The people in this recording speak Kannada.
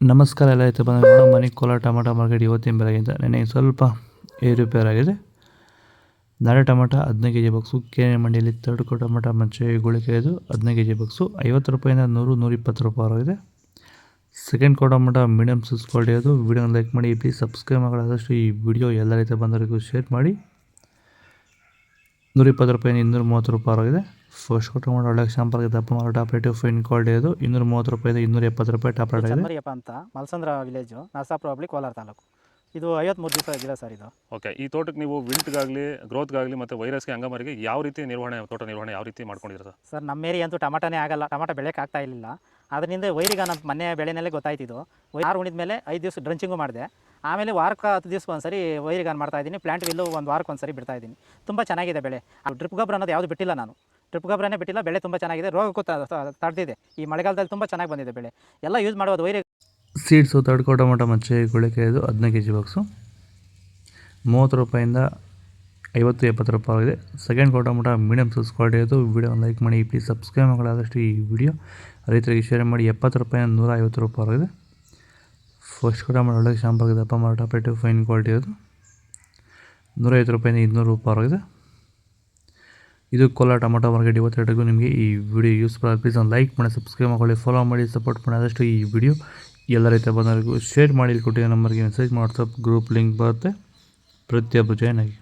ನಮಸ್ಕಾರ ಎಲ್ಲ ಆಯಿತು ಬಂದ ಮನೆ ಕೋಲಾರ ಟೊಮಾಟೊ ಮಾರ್ಕೆಟ್ ಇವತ್ತಿನ ಬೆಳಗ್ಗೆಯಿಂದ ನೆನೆ ಸ್ವಲ್ಪ ಏರುಪೇರಾಗಿದೆ. ನಾಳೆ ಟೊಮಾಟೊ 15 ಕೆ ಜಿ ಬಾಕ್ಸು ಕೆನೆ ಮಂಡಿಯಲ್ಲಿ ತರ್ಡ್ಕೋ ಟೊಮಾಟೊ ಮಚ್ಚೆ ಗುಳಿಕೆದು 15 ಕೆ ಜಿ ಬಾಕ್ಸು 50 ರೂಪಾಯಿಂದ 100-120 ರೂಪಾಯಿ ಆಗಿದೆ. ಸೆಕೆಂಡ್ ಕೋ ಟೊಮಾಟೊ ಮೀಡಿಯಮ್ ಸೈಜ್ ಕ್ವಾಲಿಟಿ ಅದು. ವಿಡಿಯೋನ ಲೈಕ್ ಮಾಡಿ, ಪ್ಲೀಸ್ ಸಬ್ಸ್ಕ್ರೈಬ್ ಮಾಡೋದಾದಷ್ಟು ಈ ವಿಡಿಯೋ ಎಲ್ಲ ರೈತ ಬಂದವರಿಗೂ ಶೇರ್ ಮಾಡಿ. 120 ರೂಪಾಯಿಂದ 230 ರೂಪಾಯಿ ಆಗಿದೆ. ಫಸ್ಟ್ ಕೋ ಟೊಮಾಟೊ ಒಳ್ಳೆ ಶಾಂಪಲ್ ದಪ್ಪ ಮಾರೋ ಟಾಪ್ ರೇಟು ಫೈನ್ ಕ್ವಾಲಿಟಿ ಅದು 230 ರೂಪಾಯಿಂದ 270 ರೂಪಾಯಿ ಟಾಪ್ ರೇಟ್ ಆಗಿದೆ. ಚನ್ನಮರಿಯಪ್ಪ ಅಂತ ಮಲ್ಸಂದ್ರ ವಿಲೇಜು, ನರಸಾಪುರ ಹೋಬಳಿ, ಕೋಲಾರ ತಾಲೂಕು. ಇದು 53 ದಿವಸ ಗಿಡ ಸರ್ ಇದು. ಓಕೆ, ಈ ತೋಟಕ್ಕೆ ನೀವು ವಿಲ್ಟ್ಗಾಗಲಿ ಗ್ರೋತ್ಗಾಗಲಿ ಮತ್ತು ವೈರಸ್ಗೆ ಅಂಗಮಾರಿಗೆ ಯಾವ ರೀತಿ ತೋಟ ನಿರ್ವಹಣೆ ಯಾವ ರೀತಿ ಮಾಡ್ಕೊಂಡಿದ್ದೀರಾ ಸರ್? ನಮ್ಮ ಏರಿಯಾ ಅಂತೂ ಟಮಾಟನೇ ಆಗಲ್ಲ, ಟಮಾಟ ಬೆಳೆಯೋಕೆ ಆಗ್ತಾ ಇರಲಿಲ್ಲ. ಅದರಿಂದ ವೈರಿಗ ನಮ್ಮ ಮೊನ್ನೆ ಬೆಳೆನಲ್ಲೇ ಗೊತ್ತಾಯ್ತಿದ್ದು. ಯಾರು ಉಣಿದ ಮೇಲೆ 5 ದಿವಸ ಡ್ರಂಚಿಂಗು ಮಾಡಿದೆ. ಆಮೇಲೆ ವಾರಕ್ಕೆ 10 ದಿವಸಕ್ಕೆ ಒಂದ್ಸರಿ ವೈರಿಗಾನ್ ಮಾಡ್ತಾಯಿದ್ದೀನಿ. ಪ್ಲಾಂಟ್ ವಿಲ್ಲು ಒಂದು ವಾರಕ್ಕೆ ಒಂದ್ಸರಿ ಬಿಡ್ತಾಯಿದ್ದೀನಿ. ತುಂಬ ಚೆನ್ನಾಗಿದೆ ಬೆಳೆ. ಡ್ರಿಪ್ ಗೊಬ್ಬರ ಅನ್ನೋದು ಯಾವುದು ಬಿಟ್ಟಿಲ್ಲ ನಾನು. ಡ್ರಿಪ್ ಗೊಬ್ಬರನೇ ಬಿಟ್ಟಿಲ್ಲ. ಬೆಳೆ ತುಂಬ ಚೆನ್ನಾಗಿದೆ. ರೋಗಕ್ಕೂ ತಡೆದಿದೆ. ಈ ಮಳೆಗಾಲದಲ್ಲಿ ತುಂಬ ಚೆನ್ನಾಗಿ ಬಂದಿದೆ ಬೆಳೆ. ಎಲ್ಲ ಯೂಸ್ ಮಾಡೋದು ವೈರಿ ಸೀಡ್ಸು ತರ್ಡ್ಕೋ ಟೊಮಾಟೊ ಮಚ್ಚೆ ಗುಳಿಕೆದು 15 ಕೆ ಜಿ ಬಾಕ್ಸು 30 ರೂಪಾಯಿಂದ 50-70 ರೂಪಾಯಿ ಆಗಿದೆ. ಸೆಕೆಂಡ್ ಕೋ ಟೊಮಾಟೊ ಮೀಡಿಯಮ್ ಸೈಜ್ ಕ್ವಾಲಿಟಿ ಅದು. ವಿಡಿಯೋ ಲೈಕ್ ಮಾಡಿ, ಪ್ಲೀಸ್ ಸಬ್ಸ್ಕ್ರೈಬ್ ಮಾಡೋದಾದಷ್ಟು ಈ ವಿಡಿಯೋ ರೈತರಿಗೆ ಶೇರ್ ಮಾಡಿ. 70 ರೂಪಾಯಿಂದ 150 ರೂಪಾಯಿ ಆಗಿದೆ. ಫಸ್ಟ್ ಕೋ ಟೊಮಾಟೊ ಒಳ್ಳೆ ಶಾಂಪಲ್ ದಪ್ಪ ಮಾರೋ ಟಾಪ್ ರೇಟು ಫೈನ್ ಕ್ವಾಲಿಟಿ ಅದು 150 ರೂಪಾಯಿಂದ 200 ರೂಪಾಯಿ ಆಗಿದೆ. ಇದು ಕೋಲಾರ ಟೊಮಾಟೊ ಮಾರ್ಕೆಟ್ ಇವತ್ತೆರಡಿಗೂ ನಿಮಗೆ ಈ ವಿಡಿಯೋ ಯೂಸ್ಫುಲ್ ಆಗಿ ಪ್ಲೀಸ್ ಒಂದು ಲೈಕ್ ಮಾಡಿ, ಸಬ್ಸ್ಕ್ರೈಬ್ ಮಾಡಿ, ಫಾಲೋ ಮಾಡಿ, ಸಪೋರ್ಟ್ ಮಾಡಿ. ಆದಷ್ಟು ಈ ವಿಡಿಯೋ ಎಲ್ಲ ರೈತ ಬಂದವರಿಗೂ ಶೇರ್ ಮಾಡಿ. ಕೊಟ್ಟಿರೋ ನಂಬರ್ಗೆ ಮೆಸೇಜ್ ವಾಟ್ಸಪ್ ಗ್ರೂಪ್ ಲಿಂಕ್ ಬರುತ್ತೆ. ಪ್ರತಿಯೊಬ್ಬರು ಜಾಯ್ನ್ ಆಗಿ.